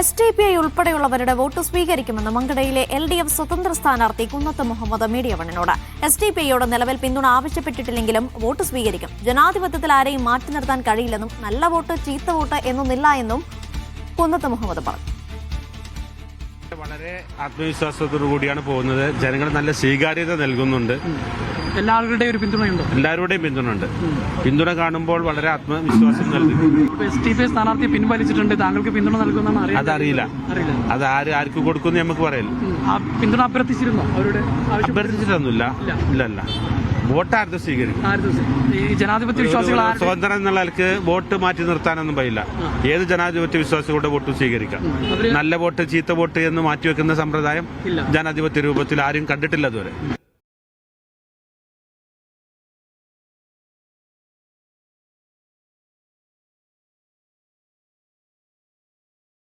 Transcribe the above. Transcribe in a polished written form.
SDPI ഉൾപ്പെടെയുള്ളവരുടെ vote സ്വീകരിക്കുമെന്ന് മങ്കടയിലെ LDF സ്വതന്ത്ര സ്ഥാനാർത്ഥി കുന്നത്ത് മുഹമ്മദ് മീഡിയ വണ്ണിനോട്. SDPIയോട് നിലവിൽ പിന്തുണ ആവശ്യപ്പെട്ടിട്ടില്ലെങ്കിലും വോട്ട് സ്വീകരിക്കും. ജനാധിപത്യത്തിൽ ആരെയും മാറ്റി നിർത്താൻ കഴിയില്ലെന്നും നല്ല വോട്ട് ചീത്ത വോട്ട് എന്നൊന്നില്ല എന്നും കുന്നത്ത് മുഹമ്മദ് പറഞ്ഞു. വളരെ ആത്മവിശ്വാസത്തോടു കൂടിയാണ് പോകുന്നത്. ജനങ്ങൾ നല്ല സ്വീകാര്യത നൽകുന്നുണ്ട്. എല്ലാവരുടെയും ഒരു പിന്തുണയുണ്ട്. എല്ലാവരുടെയും പിന്തുണയുണ്ട്. പിന്തുണ കാണുമ്പോൾ വളരെ ആത്മവിശ്വാസം നൽകുന്നു. SDPI സ്ഥാനാർത്ഥി പിൻവലിച്ചിട്ടുണ്ട്. താങ്കൾക്ക് പിന്തുണ നൽകുന്നതാണ് അതറിയില്ല. അത് ആർക്ക് കൊടുക്കുന്നു നമുക്ക് പറയില്ല. ആ പിന്തുണ അഭ്യർത്ഥിച്ചിരുന്നോ? അവരുടെ അഭ്യർത്ഥിച്ചിട്ടൊന്നുമില്ല. ഇല്ലല്ല, വോട്ട് ആരും സ്വീകരിക്കും. ഈ ജനാധിപത്യ വിശ്വാസികൾ സ്വതന്ത്രം എന്നുള്ള ആൾക്ക് വോട്ട് മാറ്റി നിർത്താനൊന്നും കഴിയില്ല. ഏത് ജനാധിപത്യ വിശ്വാസികളുടെ വോട്ടും സ്വീകരിക്കാം. നല്ല വോട്ട് ചീത്ത വോട്ട് എന്ന് മാറ്റിവെക്കുന്ന സമ്പ്രദായം ജനാധിപത്യ രൂപത്തിൽ ആരും കണ്ടിട്ടില്ല അതുവരെ.